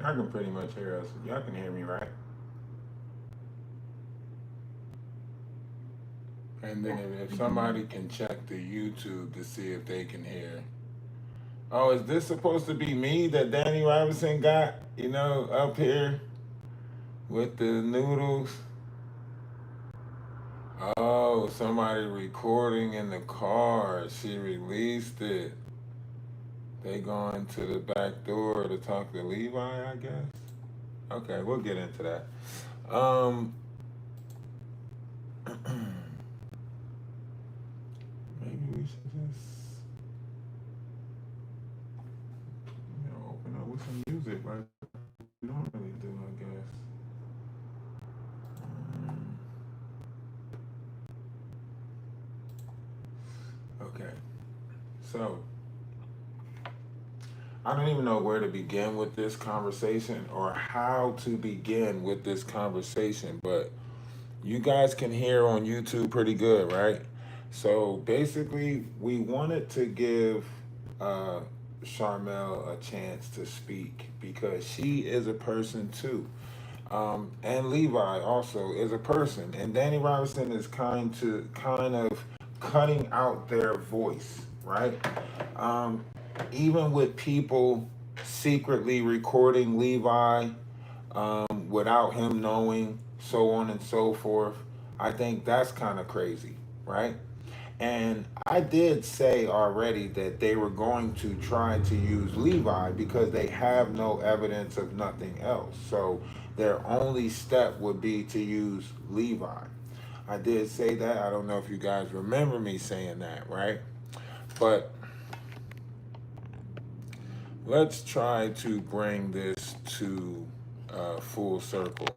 Y'all can pretty much hear us. Y'all can hear me, right? And then Yeah, if I can hear somebody can check the YouTube to see if they can hear. Oh, is this supposed to be me that Danny Robinson got, up here with the noodles? Oh, somebody recording in the car. She released it. They going to the back door to talk to Levi, I guess. Okay, we'll get into that. Um, maybe we should just, open up with some music like we normally do, I guess. Um, okay, so I don't even know where to begin with this conversation or how to begin with this conversation, but you guys can hear on YouTube pretty good, right? So basically, we wanted to give uh, Charmel a chance to speak because she is a person too. And Levi also is a person, and Danny Robinson is kind of cutting out their voice, right? Um, Even with people secretly recording Levi without him knowing, so on and so forth. I think that's kind of crazy, right? And I did say already that they were going to try to use Levi because they have no evidence of nothing else. So their only step would be to use Levi. I did say that. I don't know if you guys remember me saying that, right? But let's try to bring this to full circle.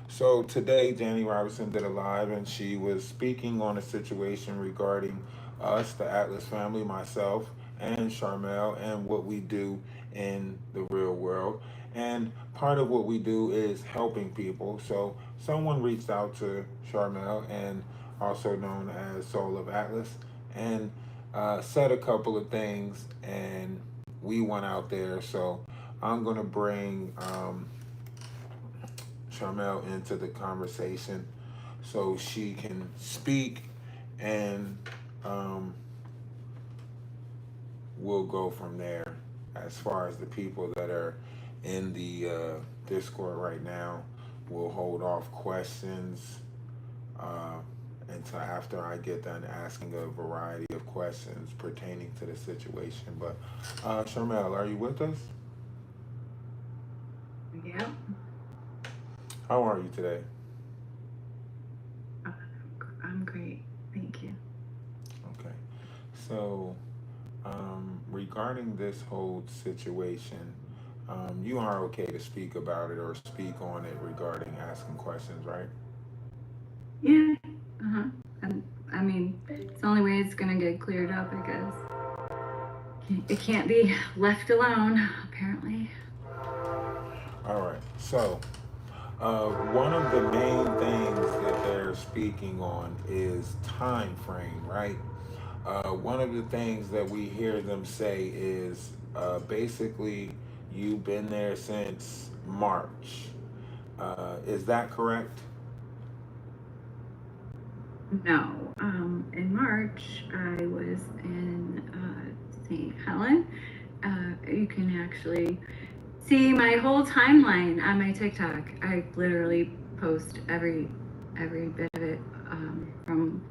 So today, Danny Robinson did a live, and she was speaking on a situation regarding us, the Atlas family, myself, and Charmel, and what we do in the real world. And part of what we do is helping people. So someone reached out to Charmel, and also known as Soul of Atlas, and said a couple of things, and we went out there. So I'm gonna bring Charmel into the conversation so she can speak, and um, we'll go from there. As far as the people that are in the Discord right now, we'll hold off questions uh, until after I get done asking a variety of questions pertaining to the situation. But Charmel, are you with us? you. Yeah, How are you today? uh, I'm great. Thank you. Okay. So regarding this whole situation, you are okay to speak about it or speak on it regarding asking questions, right? Yeah. Uh-huh. And I mean, it's the only way it's gonna get cleared up, I guess. It can't be left alone, apparently. All right. So, one of the main things that they're speaking on is time frame, right? One of the things that we hear them say is basically, you've been there since March. Is that correct? No. In March, I was in St. Helen. You can actually see my whole timeline on my TikTok. I literally post every bit of it from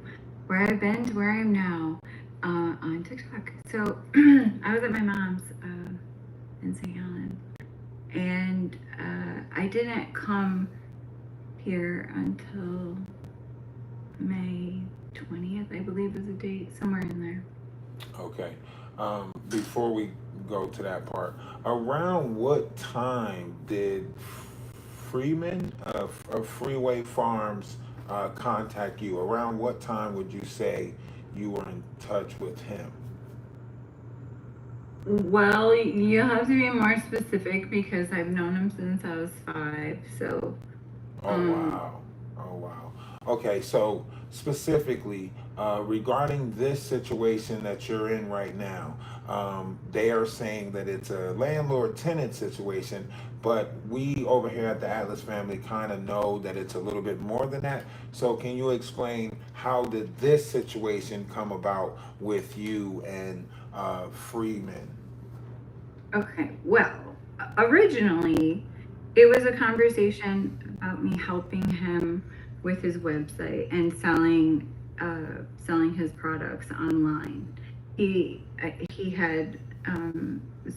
where I've been to where I am now on TikTok. So I was at my mom's in St. Helen, and I didn't come here until May 20th, I believe was the date, somewhere in there. Okay. Before we go to that part, around what time did Freeman of Freeway Farms contact you? Around what time would you say you were in touch with him? Well, you have to be more specific because I've known him since I was 5. So, Oh um, wow. Oh wow. Okay, so specifically regarding this situation that you're in right now, they are saying that it's a landlord-tenant situation. but we over here at the Atlas family kind of know that it's a little bit more than that. So can you explain how did this situation come about with you and Freeman? Okay, well, originally it was a conversation about me helping him with his website and selling his products online. He had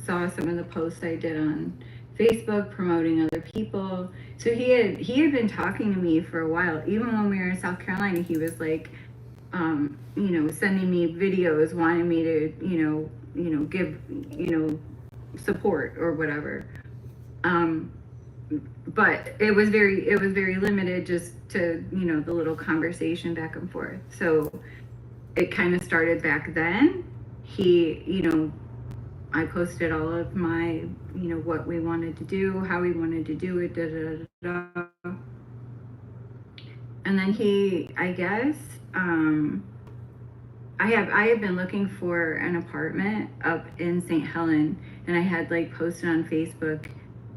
saw some of the posts I did on Facebook promoting other people. So he had been talking to me for a while. Even when we were in South Carolina, he was like, sending me videos, wanting me to, give, support or whatever. Um, but it was very limited, just to, the little conversation back and forth. So it kind of started back then. I posted all of my, what we wanted to do, how we wanted to do it, da da da da. And then I guess, I have been looking for an apartment up in St. Helen, and I had like posted on Facebook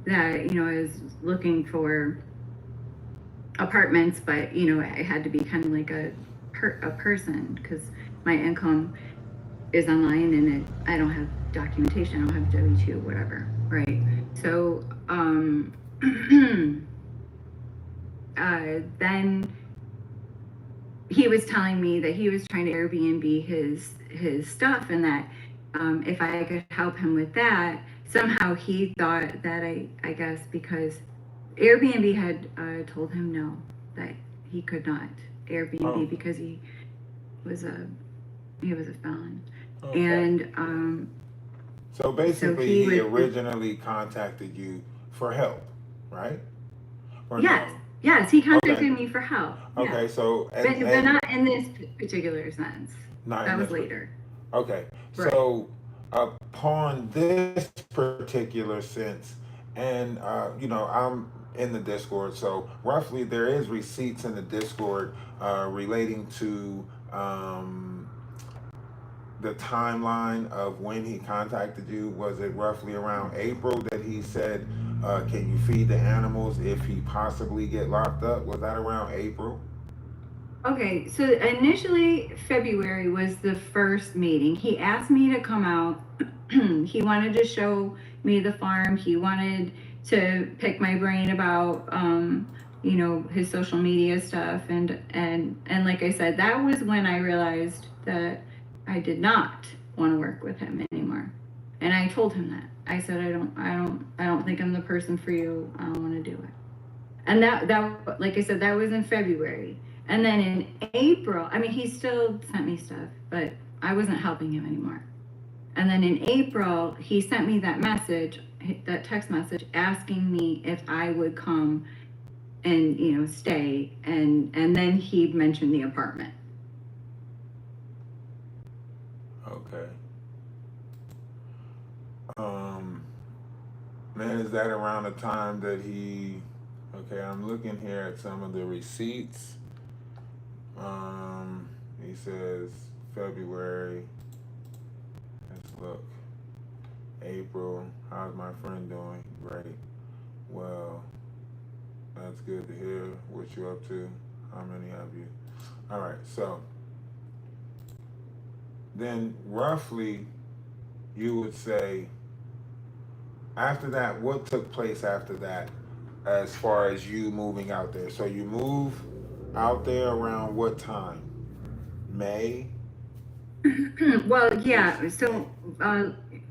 that, I was looking for apartments, but it had to be kind of like a person, because my income is online and I don't have documentation, I don't have W-2, whatever, right? So then he was telling me that he was trying to Airbnb his stuff, and that if I could help him with that, somehow he thought that I guess because Airbnb had told him no, that he could not Airbnb because he was a felon. Okay. And So basically, he originally contacted you for help, right? Or yes, no? Yes, he contacted me for help. Okay, yeah. so but not in this particular sense. That was later. Okay, Right. so upon this particular sense, and I'm in the Discord, so roughly there is receipts in the Discord relating to the timeline of when he contacted you. Was it roughly around April that he said, can you feed the animals if he possibly get locked up? Was that around April? Okay, so initially February was the first meeting. He asked me to come out. He wanted to show me the farm. He wanted to pick my brain about his social media stuff, and like I said, that was when I realized that I did not want to work with him anymore. And I told him that. I said, I don't think I'm the person for you. I don't want to do it. And that like I said, that was in February. And then in April, I mean, he still sent me stuff, but I wasn't helping him anymore. And then in April, he sent me that message, that text message, asking me if I would come and stay. And then he mentioned the apartment. Okay. Man, is that around the time that he? Okay, I'm looking here at some of the receipts. He says February. Let's look. April. How's my friend doing? Great. Well, that's good to hear. What you up to? How many have you? All right. So then, roughly, you would say after that, what took place after that, as far as you moving out there? So you move out there around what time? May? Well, yeah. So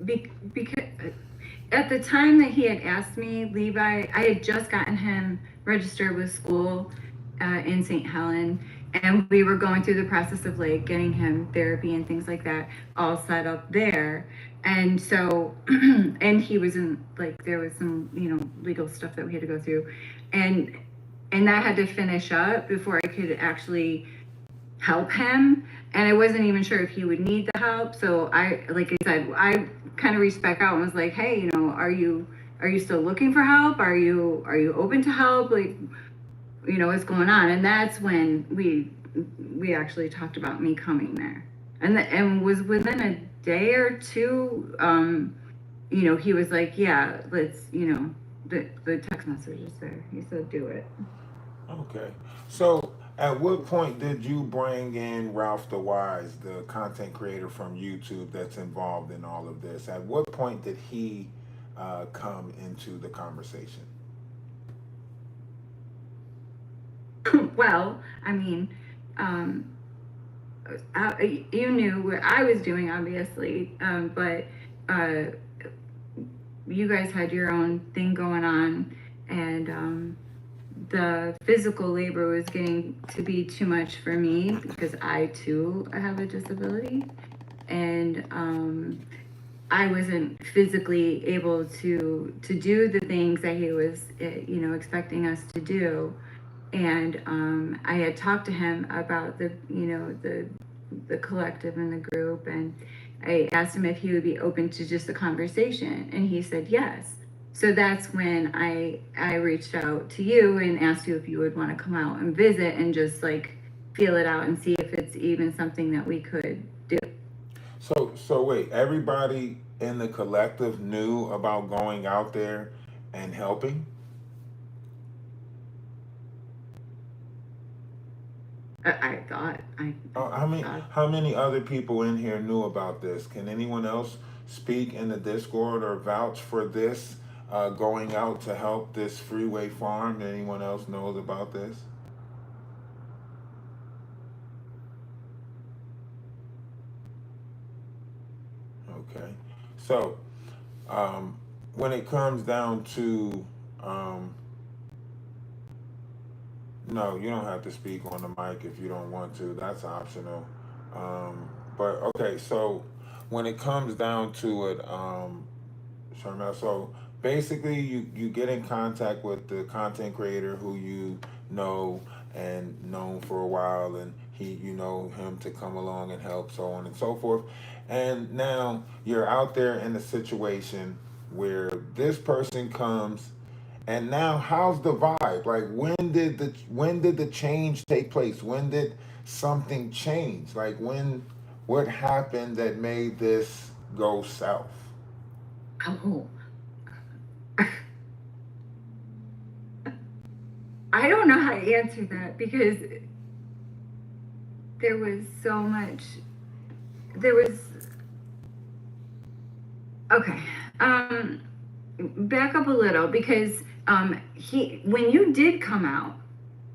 because at the time that he had asked me, Levi, I had just gotten him registered with school in St. Helen, and we were going through the process of like getting him therapy and things like that all set up there. And so, and he was in, like, there was some, legal stuff that we had to go through, and that had to finish up before I could actually help him. And I wasn't even sure if he would need the help. So like I said, I kind of reached back out and was like, hey, are you still looking for help? Are you open to help? Like, what's going on? And that's when we actually talked about me coming there. And was within a day or two, he was like, yeah, let's, the text message is there. He said do it. Okay. So, at what point did you bring in Ralph the Wise, the content creator from YouTube that's involved in all of this? At what point did he come into the conversation? Well, I mean, um, you knew what I was doing, obviously, but uh, you guys had your own thing going on, and the physical labor was getting to be too much for me because I too have a disability, and I wasn't physically able to do the things that he was, expecting us to do. And I had talked to him about the collective and the group, and I asked him if he would be open to just a conversation, and he said yes. So that's when I reached out to you and asked you if you would want to come out and visit and just like feel it out and see if it's even something that we could do. So wait, everybody in the collective knew about going out there and helping? I thought thought How many other people in here knew about this? Can anyone else speak in the Discord or vouch for this going out to help this freeway farm? Anyone else knows about this? Okay. So, um, when it comes down to, um, no, you don't have to speak on the mic if you don't want to. That's optional. But okay, so when it comes down to it, Sharmel, so basically you get in contact with the content creator who you know and known for a while, and you know him to come along and help, so on and so forth. And now you're out there in a situation where this person comes, and now how's the vibe? Like when did the change take place? When did something change? Like what happened that made this go south? oh, I don't know how to answer that because there was so much. There was okay. Um, Back up a little because he when you did come out,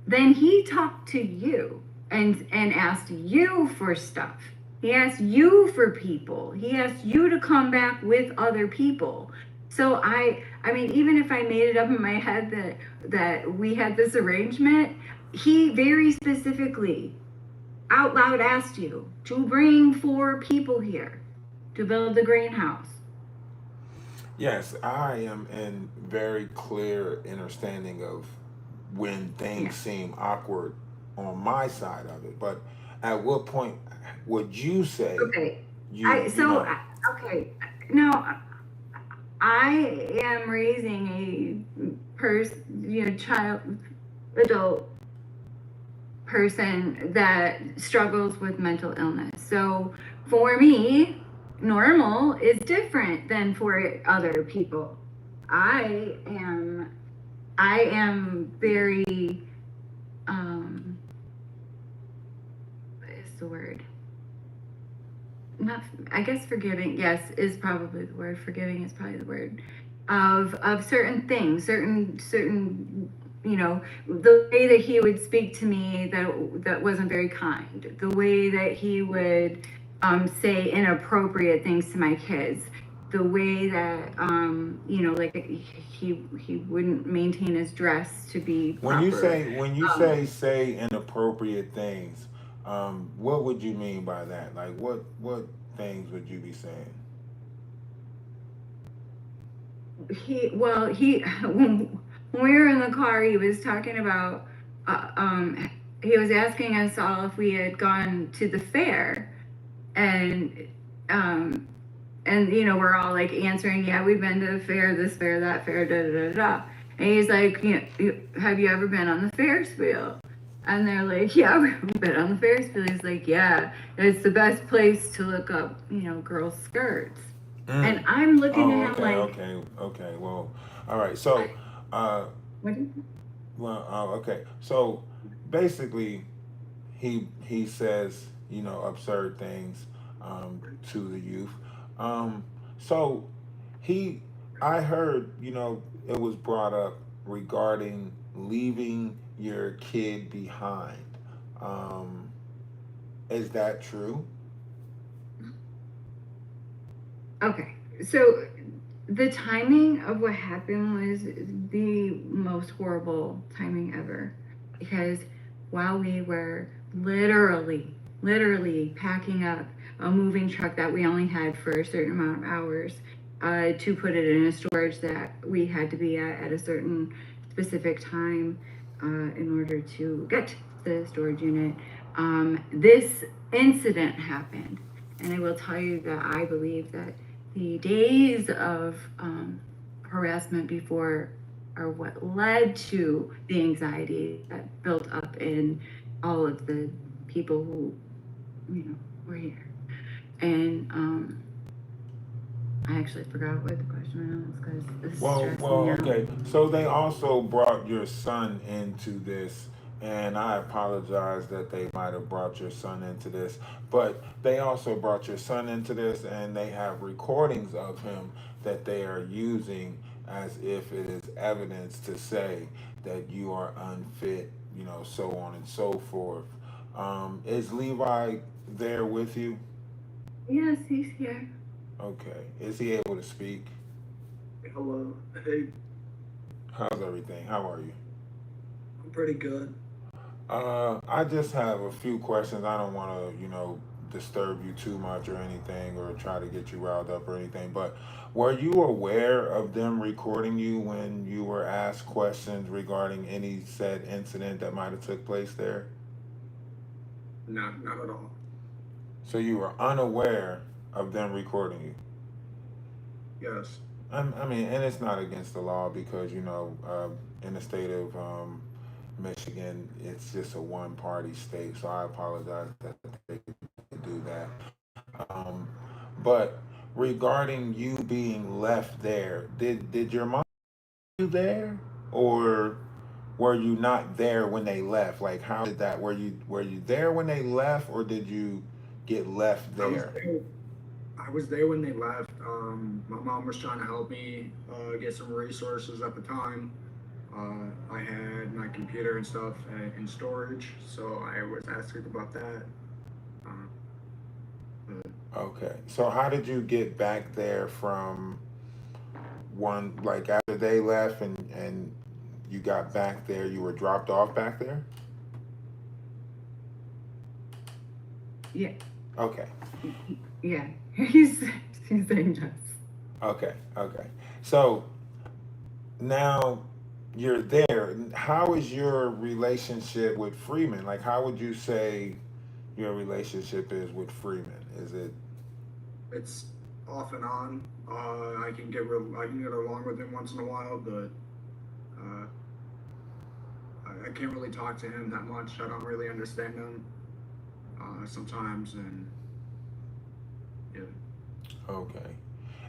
then he talked to you and asked you for stuff. He asked you for people. He asked you to come back with other people. So I mean even if I made it up in my head that we had this arrangement, he very specifically out loud asked you to bring 4 people here to build the greenhouse. Yes, I am in very clear understanding of when Yeah. things seem awkward on my side of it. But at what point would you say Okay. you you So know okay. Now I am raising a child, adult person that struggles with mental illness. So for me, normal is different than for other people. I am I am very what is the word? Not I guess forgiving, yes, is probably the word. Forgiving is probably the word. Of certain things, certain the way that he would speak to me that wasn't very kind, the way that he would say inappropriate things to my kids, the way that like he wouldn't maintain his dress to be proper. when you Um, say inappropriate things, what would you mean by that? Like what things would you be saying? he when we were in the car, he was talking about he was asking us all if we had gone to the fair, and um we're all like answering, yeah, we've been to the fair, this fair, that fair, da da da da. And he's like, have you ever been on the Ferris wheel? And they're like, yeah, we've been on the Ferris wheel. He's like, yeah, it's the best place to look up, girls' skirts. And Mm. I'm looking Oh, at him okay, like, okay, okay. Well, all right. So, I, uh, what is well, okay. So, basically, he says, you know, absurd things to the youth. Um, so he, I heard, you know, it was brought up regarding leaving your kid behind. Um, is that true? okay. So the timing of what happened was the most horrible timing ever because while we were literally packing up a moving truck that we only had for a certain amount of hours to put it in a storage that we had to be at a certain specific time in order to get to the storage unit, this incident happened. And I will tell you that I believe that the days of harassment before are what led to the anxiety that built up in all of the people who, were here. And I actually forgot what the question was because this is stressing me out. Okay. So they also brought your son into this, and I apologize that they might have brought your son into this, but they also brought your son into this, and they have recordings of him that they are using as if it is evidence to say that you are unfit, you know, so on and so forth. Is Levi there with you? Yes, he's here. Okay. Is he able to speak? Hello. Hey, How's everything? How are you? I'm pretty good. I just have a few questions. I don't want to, you know, disturb you too much or anything or try to get you riled up or anything. But were you aware of them recording you when you were asked questions regarding any said incident that might have took place there? Not at all. So you were unaware of them recording you. Yes. I mean, and it's not against the law because you know, in the state of Michigan, it's just a one-party state. So I apologize that they do that. Um, but regarding you being left there, did your mom leave you there, or were you not there when they left? Like, how did that? Were you there when they left, or did you get left I was there? there. I was there when they left. My mom was trying to help me get some resources at the time. I had my computer and stuff in storage, so I was asking about that. Uh, but Okay. So how did you get back there from one, like after they left and you got back there, you were dropped off back there? Yeah, Okay. yeah. He's saying yes. Okay. Okay. So now you're there. How is your relationship with Freeman? Like, how would you say your relationship is with Freeman? Is it it's off and on. I can get along with him once in a while, but uh, I can't really talk to him that much. I don't really understand him sometimes, and yeah. okay?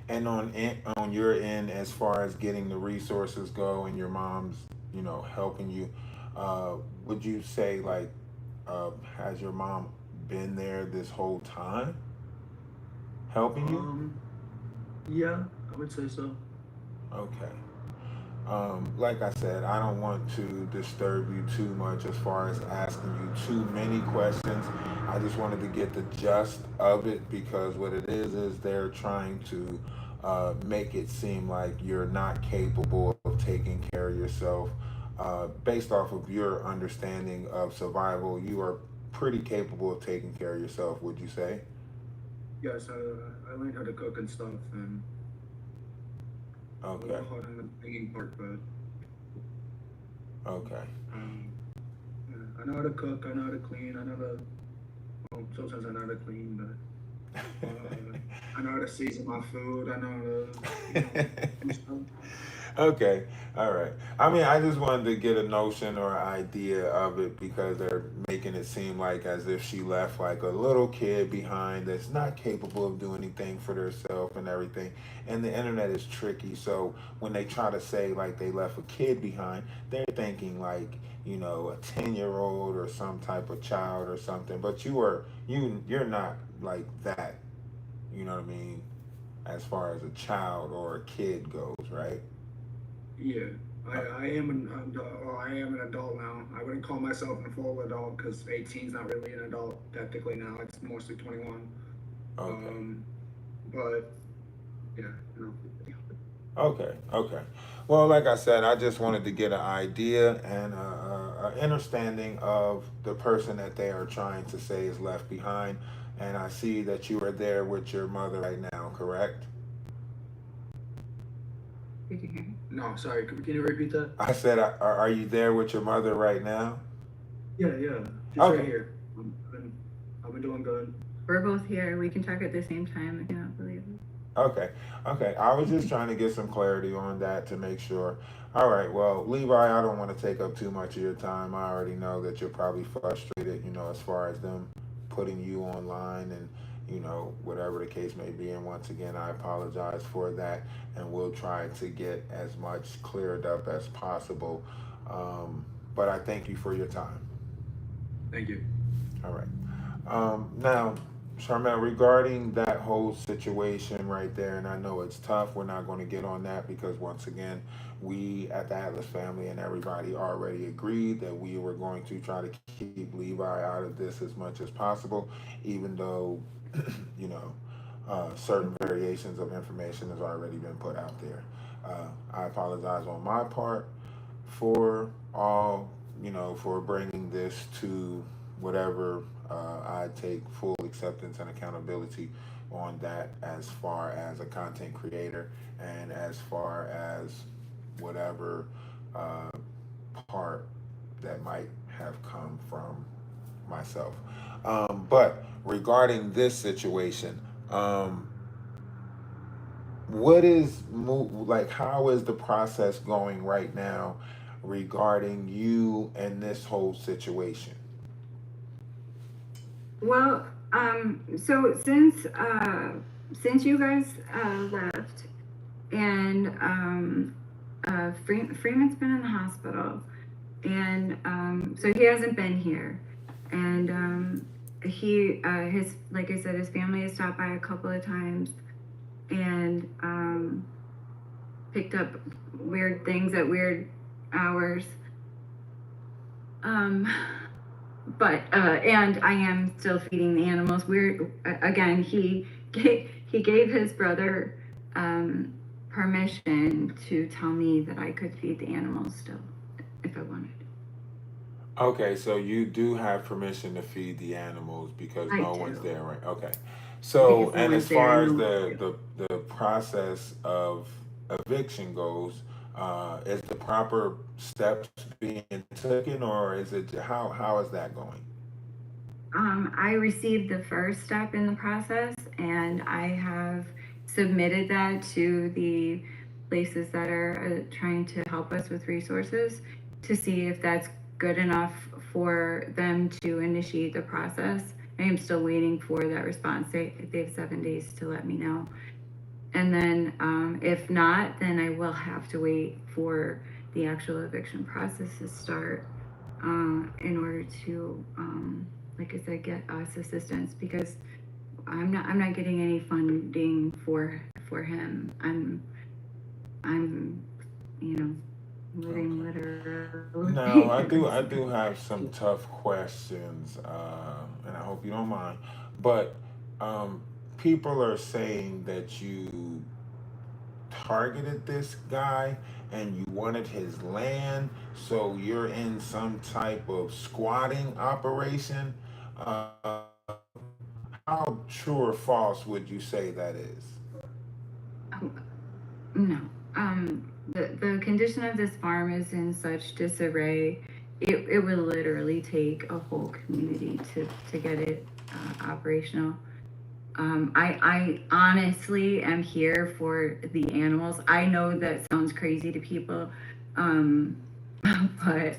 And on your end, as far as getting the resources go, and your mom's, you know, helping you, would you say like, has your mom been there this whole time helping you? Um, yeah, I would say so. Okay. Like I said, I don't want to disturb you too much as far as asking you too many questions. I just wanted to get the gist of it because what it is they're trying to make it seem like you're not capable of taking care of yourself. Based off of your understanding of survival, you are pretty capable of taking care of yourself, would you say? Yes, I learned how to cook and stuff, and a Okay, little hard on the cleaning part, but okay. um, yeah, I know how to cook. I know how to clean. I know how to. Well, sometimes I know how to clean, but I know how to season my food. I know how to, do stuff. Okay, all right. I mean, I just wanted to get a notion or idea of it because they're making it seem like as if she left like a little kid behind that's not capable of doing anything for herself and everything. And the internet is tricky, so when they try to say like they left a kid behind, they're thinking like a 10-year-old or some type of child or something. But you're not like that. You know what I mean? As far as a child or a kid goes, right? Yeah, I am I am an adult now. I wouldn't call myself a full adult because 18 is not really an adult technically now. It's mostly 21. Okay. Um, but yeah, no. Okay, okay. Well, like I said, I just wanted to get an idea and an understanding of the person that they are trying to say is left behind. And I see that you are there with your mother right now, correct? Did you hear? No, sorry. Can you repeat that? I said, are you there with your mother right now? Yeah, yeah. Just right Okay, here. I've been doing good. We're both here. We can talk at the same time. I cannot believe okay, okay. I was just trying to get some clarity on that to make sure. All right, well, Levi, I don't want to take up too much of your time. I already know that you're probably frustrated, as far as them putting you online and, whatever the case may be. And once again, I apologize for that. And we'll try to get as much cleared up as possible. But I thank you for your time. Thank you. All right. Now, Charmel, regarding that whole situation right there, and I know it's tough, we're not going to get on that because once again, we at the Atlas family and everybody already agreed that we were going to try to keep Levi out of this as much as possible, even though, you know, certain variations of information has already been put out there. I apologize on my part for all, for bringing this to whatever. I take full acceptance and accountability on that as far as a content creator and as far as whatever uh, part that might have come from myself. But regarding this situation, um, what is like how is the process going right now regarding you and this whole situation? Well, so since you guys left, and Freeman's been in the hospital, and so he hasn't been here, and he his like I said, his family has stopped by a couple of times, and picked up weird things at weird hours. Um, but and I am still feeding the animals. We're again he gave his brother permission to tell me that I could feed the animals still if I wanted. Okay, so you do have permission to feed the animals because I no one's do there, right? Okay. So, because no and as one's there far and as no one's the process of eviction goes, is the proper steps being taken, or is it how is that going? I received the first step in the process, and I have submitted that to the places that are trying to help us with resources to see if that's good enough for them to initiate the process. I am still waiting for that response. They have 7 days to let me know. And then if not, then I will have to wait for the actual eviction process to start in order to, like I said, get us assistance because I'm not getting any funding for him. I'm you know living Okay. literally Now, I every do I single do have some day. tough questions, and I hope you don't mind. But um, people are saying that you targeted this guy and you wanted his land, so you're in some type of squatting operation. How true or false would you say that is? Um, no, the condition of this farm is in such disarray. It would literally take a whole community to get it operational. I honestly am here for the animals. I know that sounds crazy to people, um, but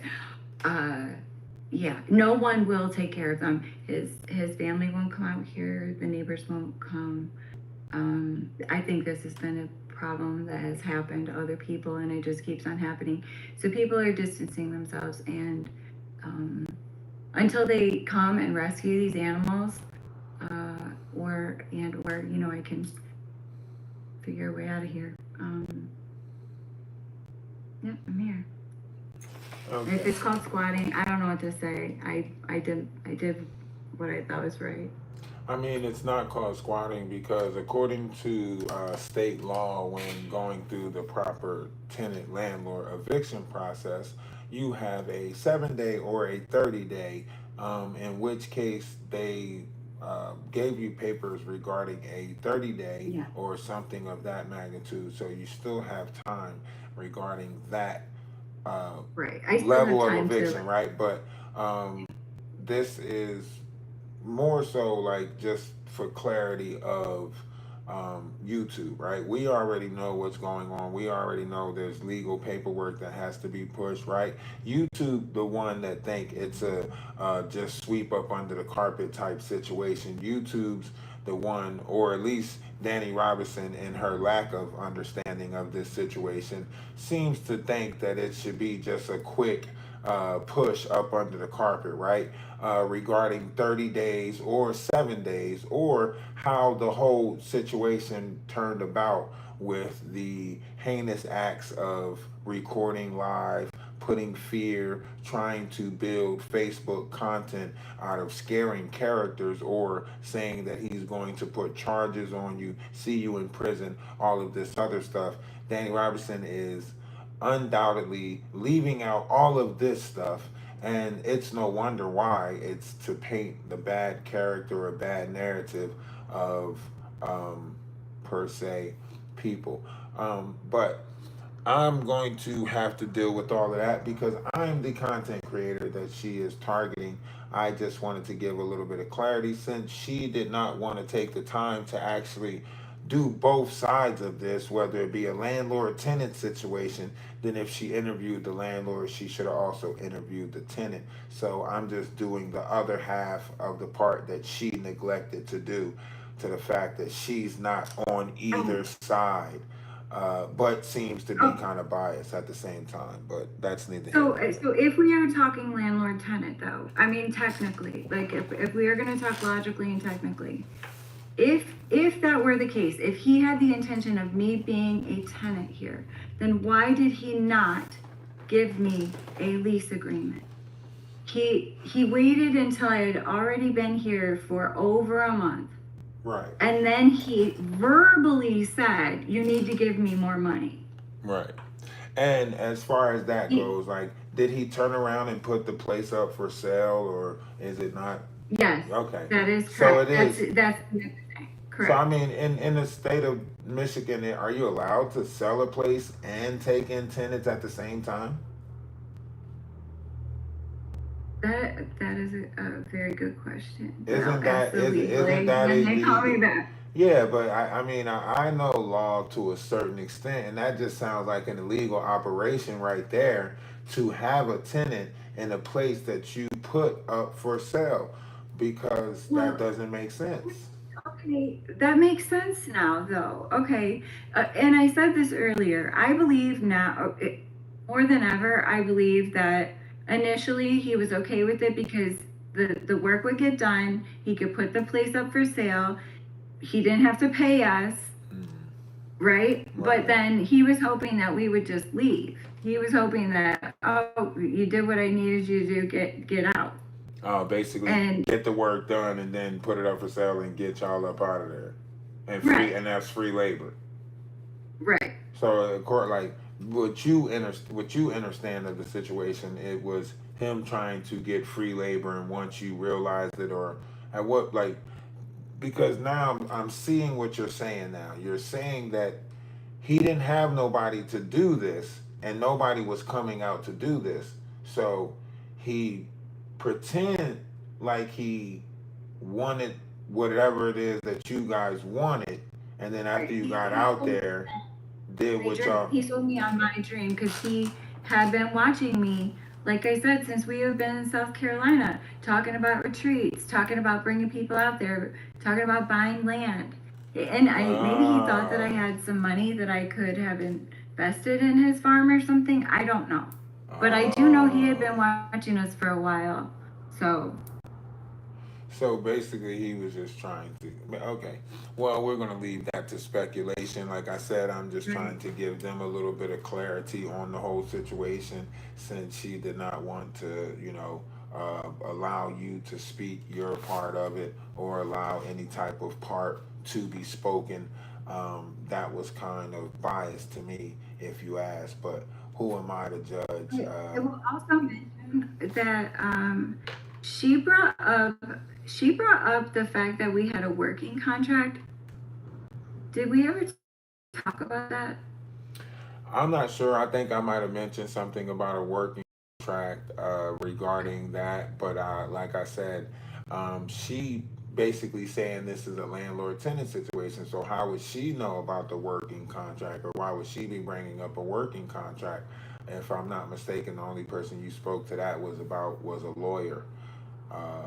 uh, yeah, no one will take care of them. His family won't come out here. The neighbors won't come. I think this has been a problem that has happened to other people, and it just keeps on happening. So people are distancing themselves, and um, until they come and rescue these animals, or I can figure a way out of here. Yeah, I'm here. And if Okay. it's called squatting, I don't know what to say. I did what I thought was right. I mean, it's not called squatting because according to state law, when going through the proper tenant landlord eviction process, you have a 7 day or a 30 day, in which case they gave you papers regarding a 30 day Yeah. or something of that magnitude. So you still have time regarding that uh, Right. I still have level of time to. eviction, right? But this is more so like just for clarity of YouTube, right? We already know what's going on. We already know there's legal paperwork that has to be pushed, right? YouTube, the one that think it's a just sweep up under the carpet type situation. YouTube's the one, or at least Danny Robinson, in her lack of understanding of this situation, seems to think that it should be just a quick push up under the carpet, right? Regarding 30 days or 7 days, or how the whole situation turned about with the heinous acts of recording live, putting fear, trying to build Facebook content out of scaring characters, or saying that he's going to put charges on you, see you in prison, all of this other stuff. Danny Robinson is undoubtedly leaving out all of this stuff, and it's no wonder why. It's to paint the bad character or bad narrative of um, per se people. But I'm going to have to deal with all of that because I'm the content creator that she is targeting. I just wanted to give a little bit of clarity since she did not want to take the time to actually do both sides of this, whether it be a landlord tenant situation. Then, if she interviewed the landlord, she should have also interviewed the tenant. So, I'm just doing the other half of the part that she neglected to do, to the fact that she's not on Oh, either side, but seems to be oh. kind of biased at the same time. But that's neither here So, nor there. so if we are talking landlord tenant, though, I mean technically, like if we are going to talk logically and technically, if that were the case, if he had the intention of me being a tenant here, then why did he not give me a lease agreement? He waited until I had already been here for over a month. Right, And then he verbally said, "You need to give me more money." right. And as far as that He, goes, like, did he turn around and put the place up for sale, or is it not? yes, Okay, that is so correct. it is. That's So I correct. mean, in the state of Michigan, are you allowed to sell a place and take in tenants at the same time? That is a very good question. But I'll Isn't ask that the is legal isn't aid that when a they call me legal? back. Yeah, but I mean I know law to a certain extent, and that just sounds like an illegal operation right there to have a tenant in a place that you put up for sale, because that Well, doesn't make sense. okay, that makes sense now, though. Okay, and I said this earlier. I believe now, more than ever, I believe that initially he was okay with it because the work would get done. He could put the place up for sale. He didn't have to pay us, Mm, right? But right. then he was hoping that we would just leave. He was hoping that, oh, you did what I needed you to do, get out. Basically And get the work done and then put it up for sale and get y'all up out of there, and free, right, and that's free labor. right. So, of course, like what you understand of the situation, it was him trying to get free labor, and once you realized it, or at what, like, because now I'm seeing what you're saying now. You're saying that he didn't have nobody to do this, and nobody was coming out to do this, so he pretend like he wanted whatever it is that you guys wanted, and then after you got He out told me there, did my what dream. y'all. He told me on my dream because he had been watching me, like I said, since we have been in South Carolina, talking about retreats, talking about bringing people out there, talking about buying land. And maybe he thought that I Oh, had some money that I could have invested in his farm or something. I don't know. But I do know he had oh. been watching us for a while. So, So basically, he was just trying to. Okay. Well, we're going to leave that to speculation. Like I said, I'm just right. trying to give them a little bit of clarity on the whole situation since she did not want to, allow you to speak your part of it or allow any type of part to be spoken. That was kind of biased to me, if you ask. But who am I to judge? I will also mention that she brought up she brought up the fact that we had a working contract. Did we ever talk about that? I'm not sure. I think I might have mentioned something about a working contract regarding that, but like I said, she basically saying this is a landlord-tenant situation. So how would she know about the working contract, or why would she be bringing up a working contract? If I'm not mistaken, the only person you spoke to that was a lawyer. Uh,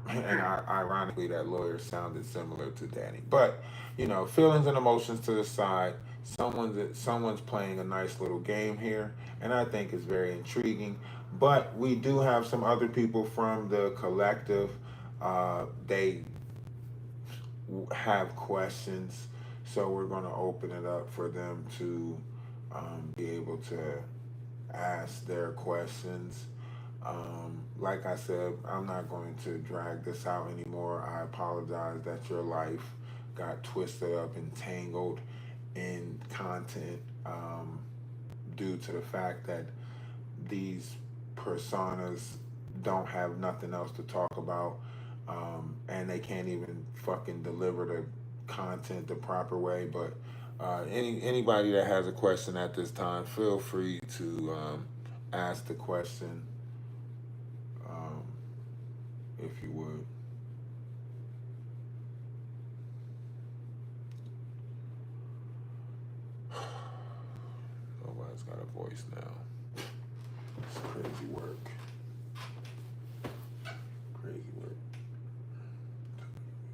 and ironically, that lawyer sounded similar to Danny. But feelings and emotions to the side. Someone's playing a nice little game here, and I think it's very intriguing. But we do have some other people from the collective. They have questions, so we're going to open it up for them to be able to ask their questions. Like I said, I'm not going to drag this out anymore. I apologize that your life got twisted up and tangled in content due to the fact that these personas don't have nothing else to talk about, and they can't even fucking deliver the content the proper way. But anybody that has a question at this time, feel free to ask the question, um, if you would. Nobody's got a voice now. It's crazy work. Crazy work.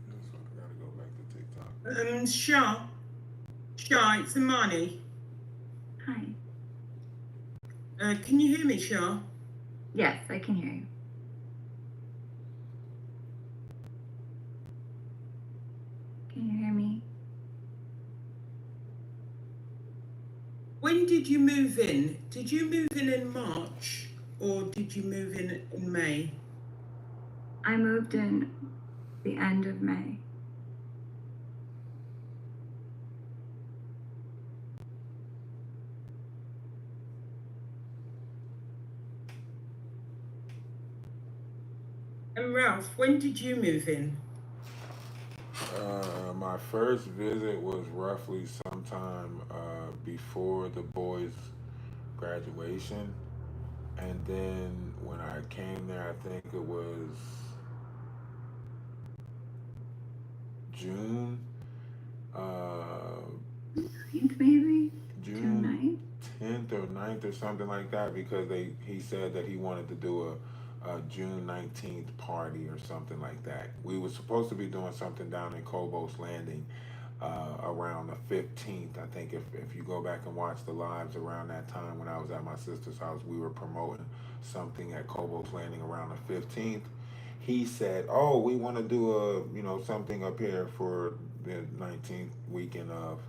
So I gotta go back to TikTok. Shah, it's Imani. Hi. Can you hear me, Shah? Yes, I can hear you. Can you hear me? When did you move in? Did you move in March or did you move in May? I moved in the end of May. And Ralph, when did you move in? My first visit was roughly sometime before the boys' graduation, and then when I came there, I think it was June, uh, 9th, maybe? June June 9th? 10th or 9th or something like that, because he said that he wanted to do a June 19th party or something like that. We were supposed to be doing something down in Cobos Landing around the 15th. I think if you go back and watch the lives around that time when I was at my sister's house, we were promoting something at Cobos Landing around the 15th. He said, "Oh, we want to do something up here for the 19th weekend of,"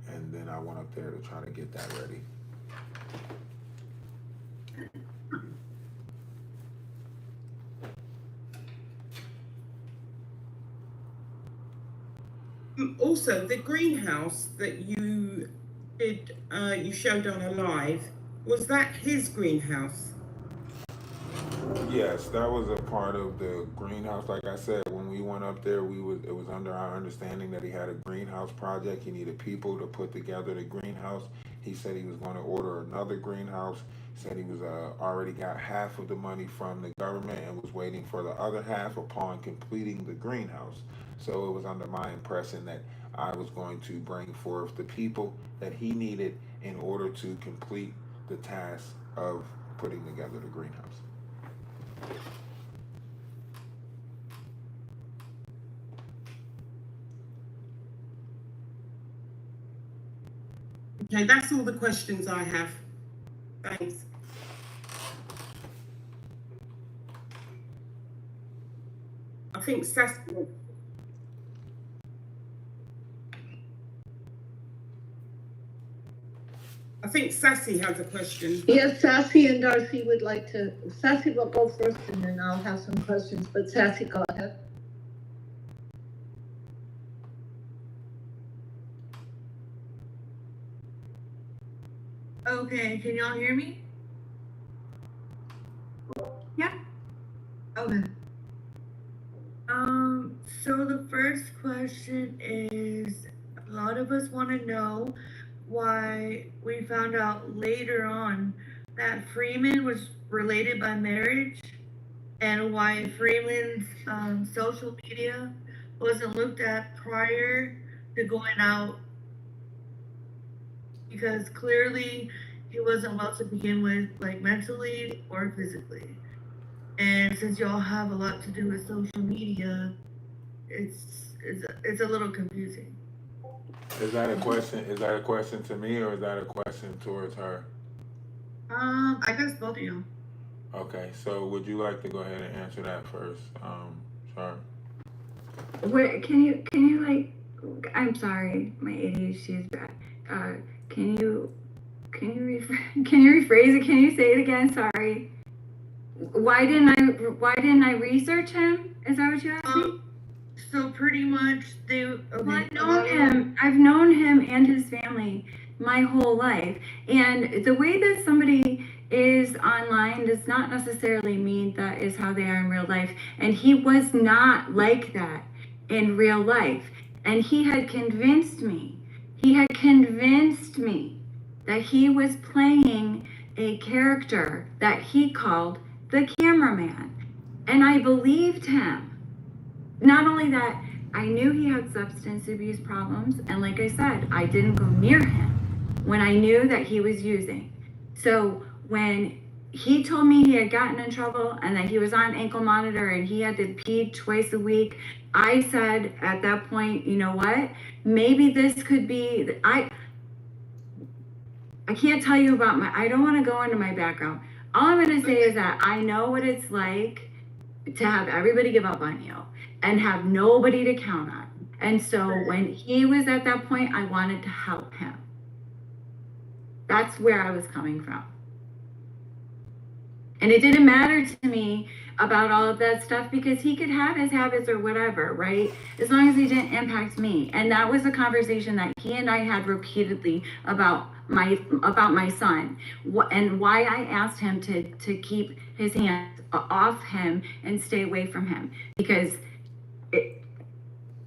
and then I went up there to try to get that ready. Also, the greenhouse that you did, you showed on a live, was that his greenhouse? Yes, that was a part of the greenhouse. Like I said, when we went up there, it was under our understanding that he had a greenhouse project. He needed people to put together the greenhouse. He said he was going to order another greenhouse. He said he was already got half of the money from the government and was waiting for the other half upon completing the greenhouse. So it was under my impression that I was going to bring forth the people that he needed in order to complete the task of putting together the greenhouse. Okay, that's all the questions I have. Thanks. I think Sassy. I think Sassy has a question. Yes, Sassy and Darcy would like to. Sassy will go first, and then I'll have some questions. But Sassy, go ahead. Okay, can y'all hear me? Yeah. Okay. So the first question is, a lot of us want to know why we found out later on that Freeman was related by marriage, and why Freeman's social media wasn't looked at prior to going out, because clearly he wasn't well to begin with, like mentally or physically. And since y'all have a lot to do with social media, it's a little confusing. Is that a question? Is that a question to me, or is that a question towards her? I guess both of you. Okay, so would you like to go ahead and answer that first, Shar? Wait, can you like? I'm sorry, my ADHD is bad. Can you can you rephrase it? Can you say it again? Sorry. Why didn't I research him? Is that what you asked me? So pretty much I've known him and his family my whole life. And the way that somebody is online does not necessarily mean that is how they are in real life. And he was not like that in real life. And he had convinced me that he was playing a character that he called the cameraman. And I believed him. Not only that, I knew he had substance abuse problems, and like I said, I didn't go near him when I knew that he was using. So when he told me he had gotten in trouble and that he was on ankle monitor and he had to pee twice a week, I said at that point, you know what? Maybe this could be, I can't tell you about I don't want to go into my background. All I'm going to say is that I know what it's like to have everybody give up on you and have nobody to count on. And so when he was at that point, I wanted to help him. That's where I was coming from. And it didn't matter to me about all of that stuff because he could have his habits or whatever, right? As long as he didn't impact me. And that was a conversation that he and I had repeatedly about my son, and why I asked him to keep his hands off him and stay away from him, because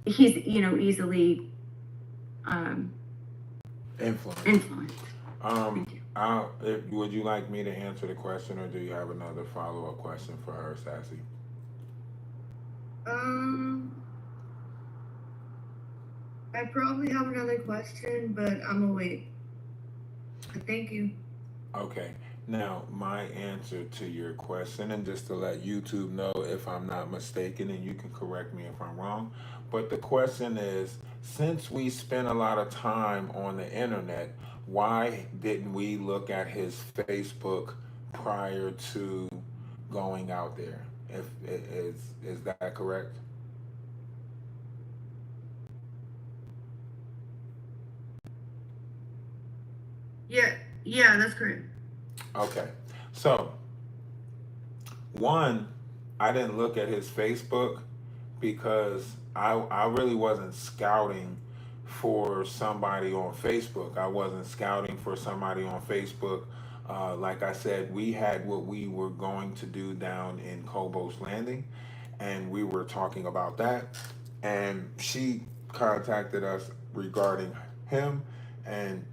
he's easily influenced. Would you like me to answer the question, or do you have another follow-up question for her, Sassy? I probably have another question, but I'm gonna wait. Thank you. Okay. Now, my answer to your question, and just to let YouTube know if I'm not mistaken, and you can correct me if I'm wrong, but the question is, since we spend a lot of time on the internet, why didn't we look at his Facebook prior to going out there? Is that correct? Yeah, that's correct. Okay. So, one, I didn't look at his Facebook because I really wasn't scouting for somebody on Facebook. I wasn't scouting for somebody on Facebook. Like I said, we had what we were going to do down in Cobos Landing, and we were talking about that. And she contacted us regarding him, and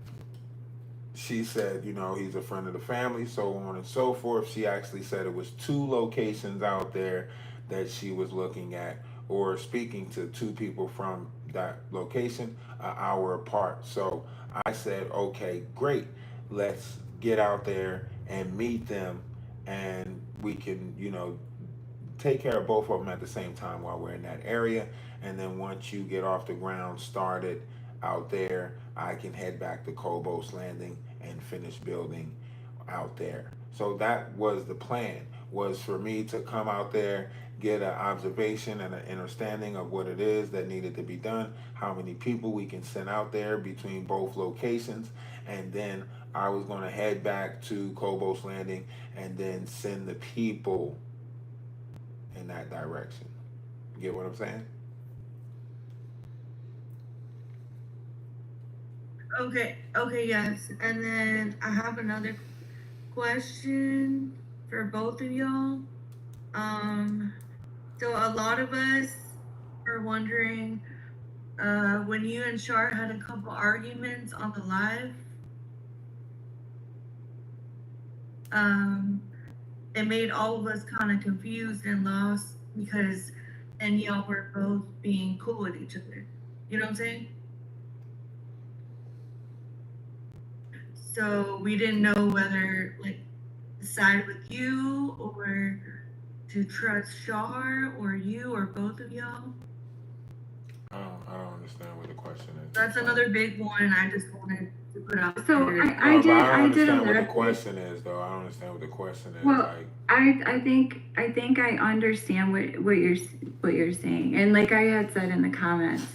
she said, he's a friend of the family, so on and so forth. She actually said it was 2 locations out there that she was looking at. or speaking to two people from that location an hour apart. So I said, okay, great. Let's get out there and meet them, and we can, take care of both of them at the same time while we're in that area. And then once you get off the ground started out there, I can head back to Cobos Landing and finish building out there. So that was the plan, was for me to come out there, get an observation and an understanding of what it is that needed to be done, how many people we can send out there between both locations, and then I was going to head back to Cobos Landing and then send the people in that direction. Get what I'm saying? Okay, yes. And then I have another question for both of y'all. So a lot of us are wondering, when you and Shar had a couple arguments on the live, it made all of us kind of confused and lost because, and y'all were both being cool with each other. You know what I'm saying? So we didn't know whether like to side with you or to trust Shar or you or both of y'all. I don't understand what the question is. That's another big one I just wanted to put out So there. I I don't did understand what the alert. question is, though. I don't understand what the question is. Well, Like, I think I understand what you're saying, and like I had said in the comments,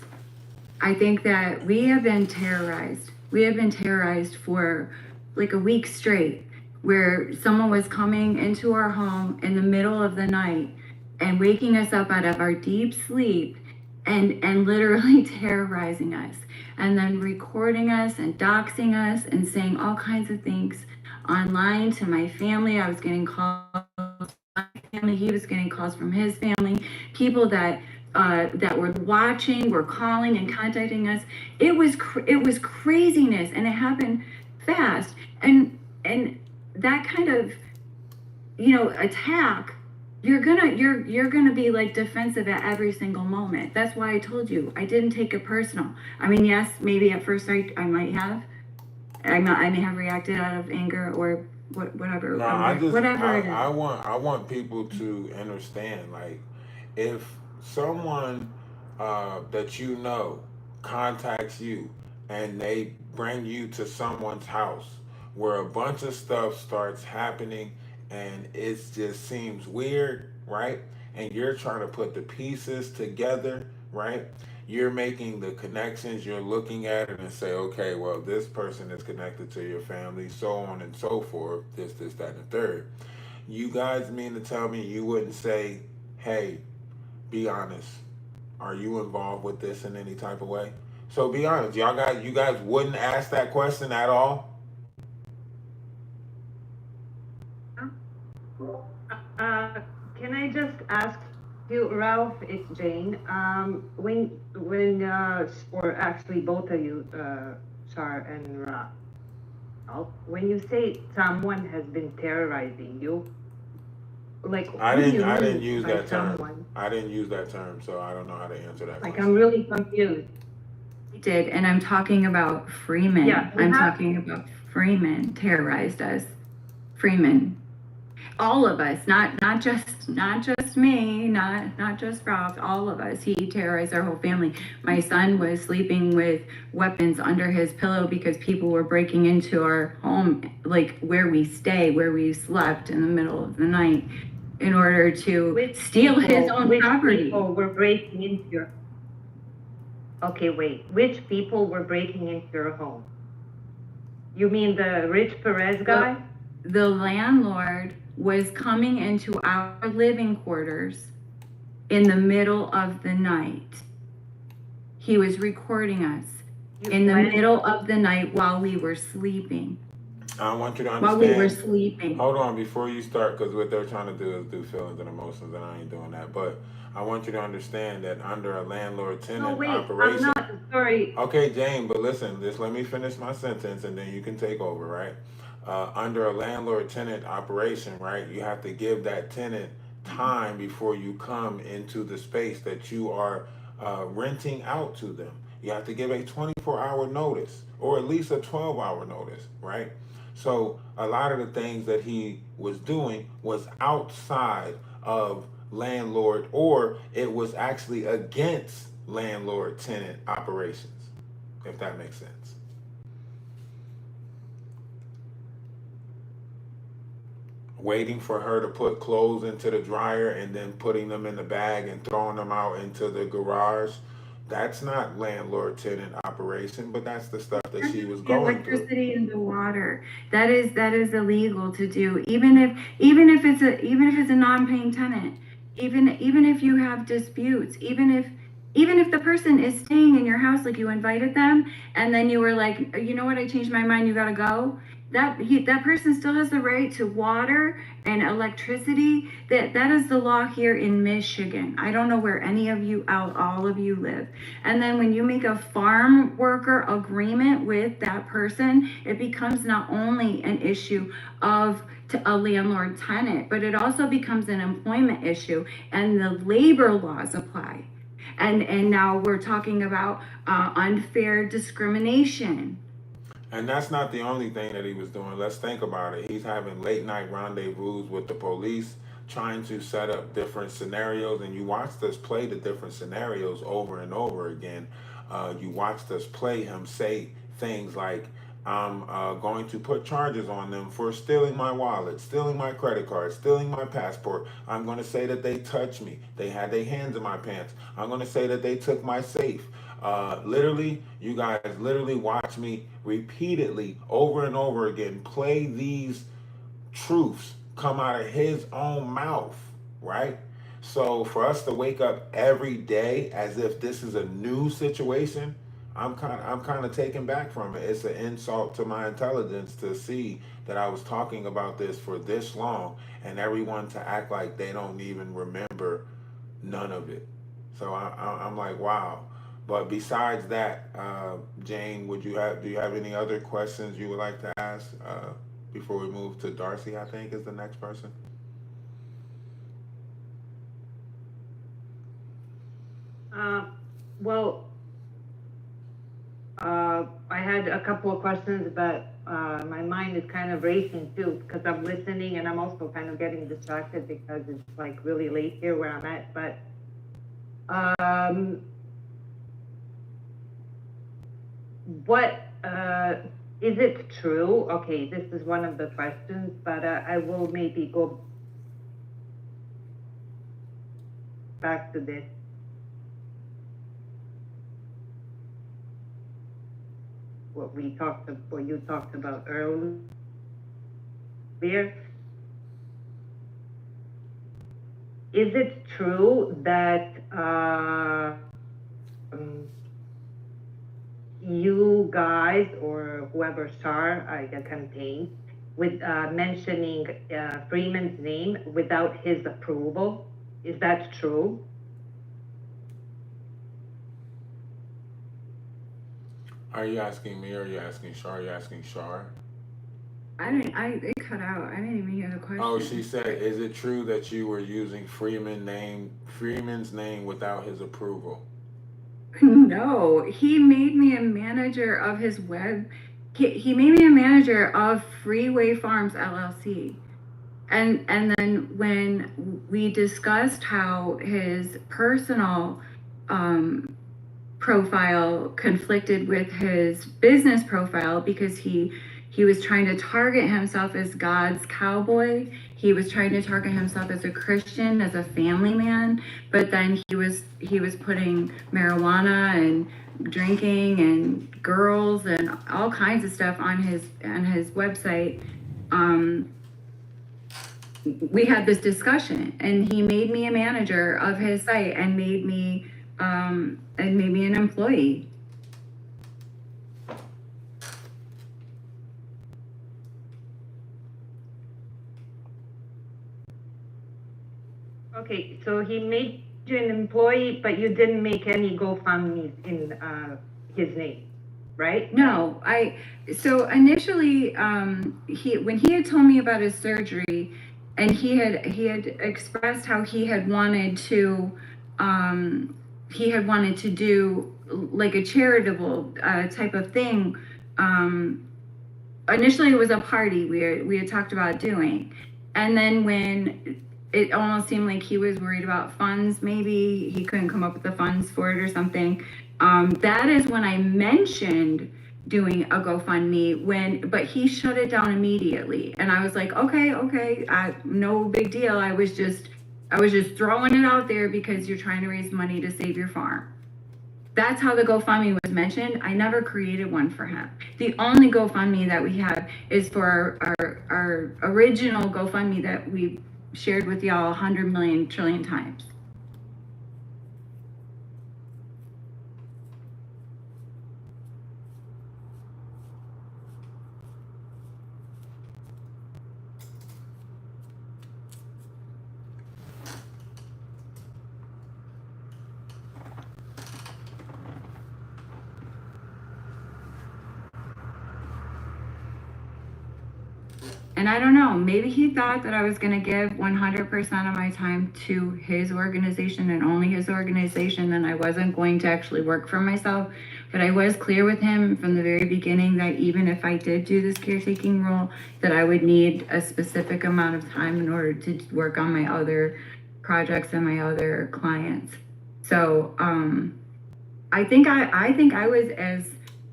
I think that we have been terrorized. We have been terrorized for like a week straight, where someone was coming into our home in the middle of the night and waking us up out of our deep sleep and literally terrorizing us, and then recording us and doxing us and saying all kinds of things online to my family. I was getting calls from my family. He was getting calls from his family. People that were watching were calling and contacting us. It was craziness, and it happened fast. And that kind of attack, you're gonna be like defensive at every single moment. That's why I told you I didn't take it personal. I mean, yes, maybe at first I might have. I may have reacted out of anger or whatever. no, Whatever it is. I want people to understand. Like, if someone that you know contacts you and they bring you to someone's house where a bunch of stuff starts happening and it just seems weird, right? And you're trying to put the pieces together, right? You're making the connections, you're looking at it and say, okay, well, this person is connected to your family, so on and so forth, this, that, and the third. You guys mean to tell me you wouldn't say, hey, be honest, are you involved with this in any type of way? So be honest, you guys wouldn't ask that question at all? Can I just ask you, Ralph? It's Jane. When or actually both of you, Shar and Ralph, when you say someone has been terrorizing you, like I who do you didn't mean use by that term. someone? I didn't use that term, so I don't know how to answer that Like question. I'm really confused. Did, and I'm talking about Freeman. Yeah, I'm talking about Freeman terrorized us. Freeman, all of us, not just me, not just Ralph, all of us. He terrorized our whole family. My son was sleeping with weapons under his pillow because people were breaking into our home, like where we stay, where we slept in the middle of the night, in order to steal his own property. Which people were breaking into your? Okay, wait. Which people were breaking into your home? You mean the Rich Perez guy? The landlord was coming into our living quarters in the middle of the night. He was recording us in the middle of the night while we were sleeping. I want you to understand. While we were sleeping. Hold on before you start, because what they're trying to do is do feelings and emotions, and I ain't doing that. But I want you to understand that under a landlord-tenant operation. I'm not sorry. Okay, Jane, but listen, just let me finish my sentence, and then you can take over, right? Under a landlord-tenant operation, right, you have to give that tenant time before you come into the space that you are renting out to them. You have to give a 24-hour notice or at least a 12-hour notice, right? So a lot of the things that he was doing was outside of landlord, or it was actually against landlord tenant operations, if that makes sense. Waiting for her to put clothes into the dryer and then putting them in the bag and throwing them out into the garage. That's not landlord tenant operation, but that's the stuff that she was The going through. electricity and the water. That is illegal to do. Even if it's a non-paying tenant, even if you have disputes, even if the person is staying in your house, like you invited them, and then you were like, you know what, I changed my mind, you gotta go. That person still has the right to water and electricity. That is the law here in Michigan. I don't know where any of you all of you live. And then when you make a farm worker agreement with that person, it becomes not only an issue of a landlord tenant, but it also becomes an employment issue, and the labor laws apply. And now we're talking about unfair discrimination. And that's not the only thing that he was doing. Let's think about it. He's having late night rendezvous with the police, trying to set up different scenarios. And you watched us play the different scenarios over and over again. You watched us play him say things like, I'm going to put charges on them for stealing my wallet, stealing my credit card, stealing my passport. I'm going to say that they touched me. They had their hands in my pants. I'm going to say that they took my safe. Literally, you guys literally watch me repeatedly over and over again play these truths come out of his own mouth, right? So for us to wake up every day as if this is a new situation, I'm kind of taken back from it. It's an insult to my intelligence to see that I was talking about this for this long and everyone to act like they don't even remember none of it. So I'm like, wow. But besides that, Jane, do you have any other questions you would like to ask before we move to Darcy? I think is the next person. Well, I had a couple of questions, but my mind is kind of racing too, because I'm listening and I'm also kind of getting distracted because it's like really late here where I'm at. But what is it true? Okay, this is one of the questions, but I will maybe go back to this. What you talked about earlier. Is it true that you guys or whoever Shar the campaign with mentioning Freeman's name without his approval? Is that true? Are you asking me or are you asking Shar? Are you asking Shar? It cut out. I didn't even hear the question. Oh, she said, is it true that you were using Freeman's name without his approval? No, he made me a manager of his web. He made me a manager of Freeway Farms LLC. And then when we discussed how his personal profile conflicted with his business profile because he was trying to target himself as God's cowboy. He was trying to target himself as a Christian, as a family man, but then he was putting marijuana and drinking and girls and all kinds of stuff on his website. We had this discussion and he made me a manager of his site and made me an employee. Okay, so he made you an employee, but you didn't make any GoFundMes in his name, right? No, so initially, when he had told me about his surgery, and he had expressed how he had wanted to do like a charitable type of thing. Initially it was a party we had talked about doing, and then when it almost seemed like he was worried about funds, maybe he couldn't come up with the funds for it or something, that is when I mentioned doing a GoFundMe, but he shut it down immediately, and I was like, okay, no big deal. I was just throwing it out there because you're trying to raise money to save your farm. That's how the GoFundMe was mentioned. I never created one for him. The only GoFundMe that we have is for our original GoFundMe that we shared with y'all 100 million trillion times. And I don't know, maybe he thought that I was going to give 100% of my time to his organization and only his organization, and I wasn't going to actually work for myself. But I was clear with him from the very beginning that even if I did do this caretaking role, that I would need a specific amount of time in order to work on my other projects and my other clients. So I think I was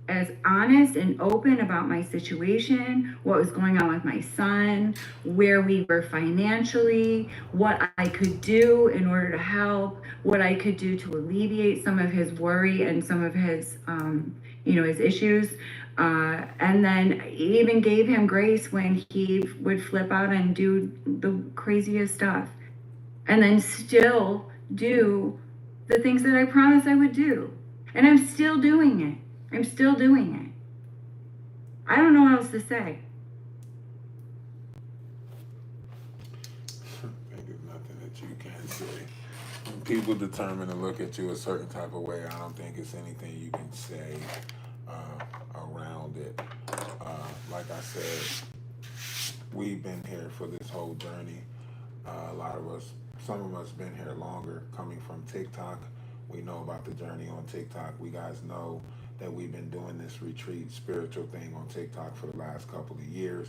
as honest and open about my situation, what was going on with my son, where we were financially, what I could do in order to help, what I could do to alleviate some of his worry and some of his, his issues. And then even gave him grace when he would flip out and do the craziest stuff. And then still do the things that I promised I would do. And I'm still doing it. I'm still doing it. I don't know what else to say. I think there's nothing that you can say. When people determine to look at you a certain type of way, I don't think it's anything you can say around it. Like I said, we've been here for this whole journey. A lot of us, some of us been here longer coming from TikTok. We know about the journey on TikTok. We guys know that we've been doing this retreat spiritual thing on TikTok for the last couple of years.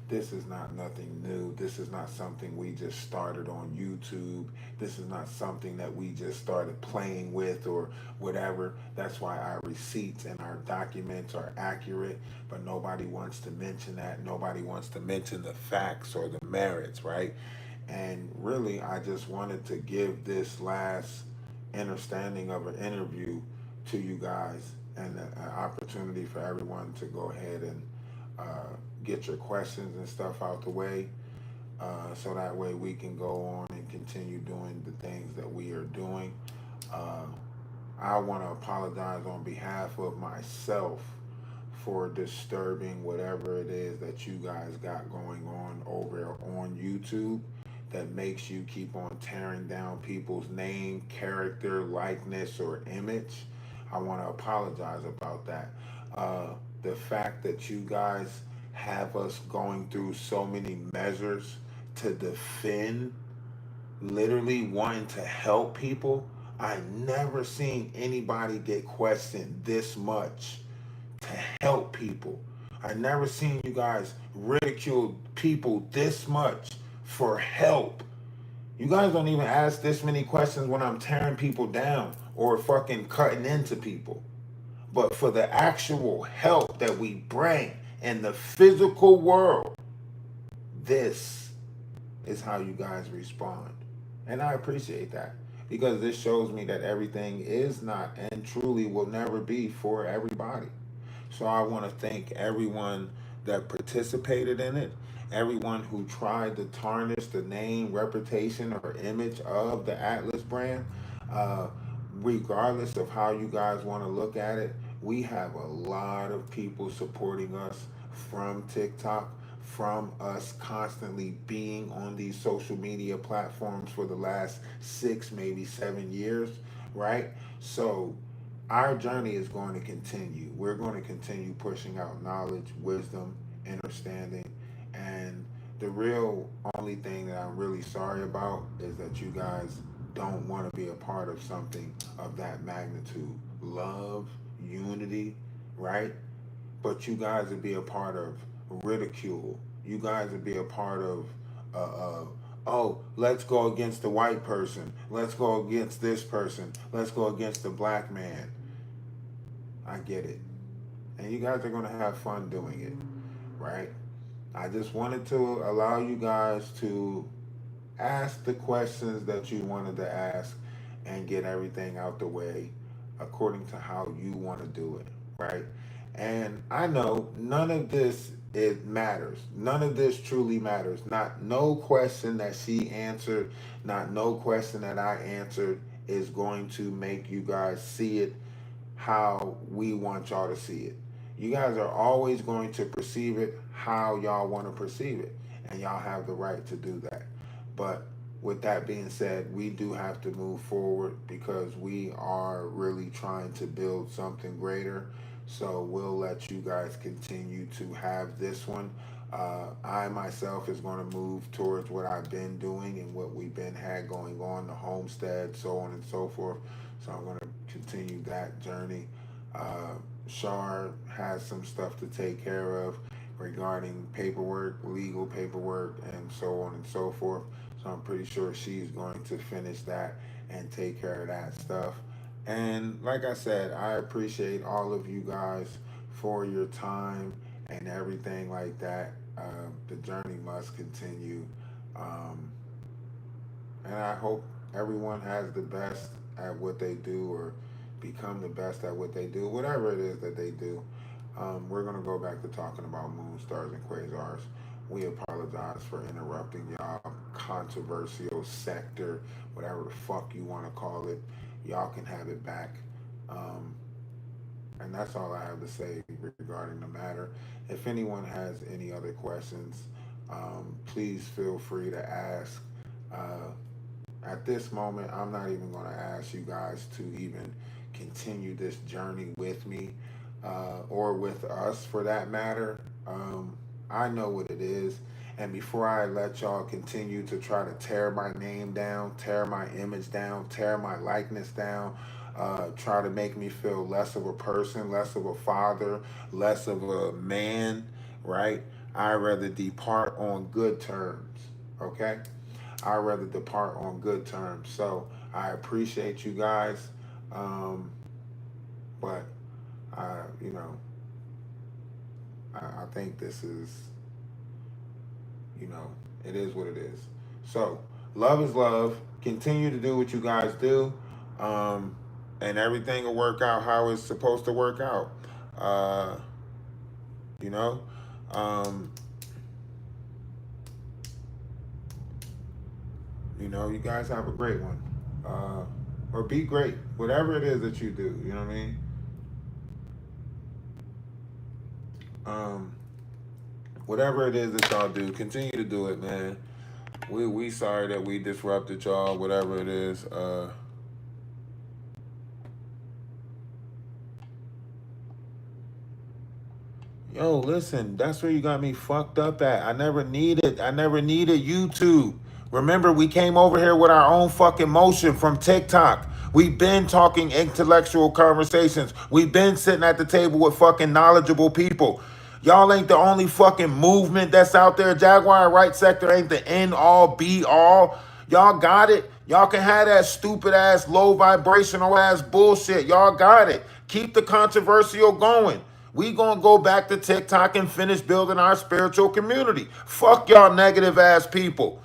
This is not nothing new. This is not something we just started on YouTube. This is not something that we just started playing with or whatever. That's why our receipts and our documents are accurate, but nobody wants to mention that. Nobody wants to mention the facts or the merits, right? And really, I just wanted to give this last understanding of an interview to you guys and an opportunity for everyone to go ahead and get your questions and stuff out the way, so that way we can go on and continue doing the things that we are doing. I want to apologize on behalf of myself for disturbing whatever it is that you guys got going on over on YouTube that makes you keep on tearing down people's name, character, likeness, or image. I want to apologize about that. The fact that you guys have us going through so many measures to defend, literally wanting to help people. I never seen anybody get questioned this much to help people. I never seen you guys ridicule people this much for help. You guys don't even ask this many questions when I'm tearing people down or fucking cutting into people. But for the actual help that we bring in the physical world, this is how you guys respond. And I appreciate that, because this shows me that everything is not and truly will never be for everybody. So I want to thank everyone that participated in it, everyone who tried to tarnish the name, reputation, or image of the Atlas brand. Uh, Regardless of how you guys want to look at it, we have a lot of people supporting us from TikTok, from us constantly being on these social media platforms for the last 6, maybe 7 years, right? So our journey is going to continue. We're going to continue pushing out knowledge, wisdom, understanding, and the real only thing that I'm really sorry about is that you guys don't want to be a part of something of that magnitude. Love, unity, right? But you guys would be a part of ridicule. You guys would be a part of, oh, let's go against the white person. Let's go against this person. Let's go against the black man. I get it. And you guys are going to have fun doing it, right? I just wanted to allow you guys to ask the questions that you wanted to ask and get everything out the way according to how you want to do it, right? And I know none of this it matters. None of this truly matters. Not no question that she answered, not no question that I answered is going to make you guys see it how we want y'all to see it. You guys are always going to perceive it how y'all want to perceive it, and y'all have the right to do that. But with that being said, we do have to move forward because we are really trying to build something greater. So we'll let you guys continue to have this one. I myself is going to move towards what I've been doing and what we've been had going on, the homestead, so on and so forth. So I'm going to continue that journey. Shar has some stuff to take care of regarding paperwork, legal paperwork, and so on and so forth. So I'm pretty sure she's going to finish that and take care of that stuff. And like I said, I appreciate all of you guys for your time and everything like that. The journey must continue. And I hope everyone has the best at what they do or become the best at what they do, whatever it is that they do. We're going to go back to talking about moon stars and quasars. We apologize for interrupting y'all controversial sector, whatever the fuck you want to call it. Y'all can have it back. And that's all I have to say regarding the matter. If anyone has any other questions, please feel free to ask. At this moment, I'm not even going to ask you guys to even continue this journey with me or with us for that matter. I know what it is. And before I let y'all continue to try to tear my name down, tear my image down, tear my likeness down, try to make me feel less of a person, less of a father, less of a man, right? I'd rather depart on good terms, okay? I'd rather depart on good terms. So I appreciate you guys. But you know, I think this is, you know, it is what it is. So love is love. Continue to do what you guys do. And everything will work out how it's supposed to work out. You know, you guys have a great one. Or be great, whatever it is that you do, you know what I mean? Whatever it is that y'all do, continue to do it, man. We sorry that we disrupted y'all, whatever it is. Yo, listen, that's where you got me fucked up at. I never needed YouTube. Remember, we came over here with our own fucking motion from TikTok. We've been talking intellectual conversations. We've been sitting at the table with fucking knowledgeable people. Y'all ain't the only fucking movement that's out there. Jaguar right sector ain't the end all be all. Y'all got it. Y'all can have that stupid ass low vibrational ass bullshit. Y'all got it. Keep the controversial going. We gonna go back to TikTok and finish building our spiritual community. Fuck y'all negative ass people.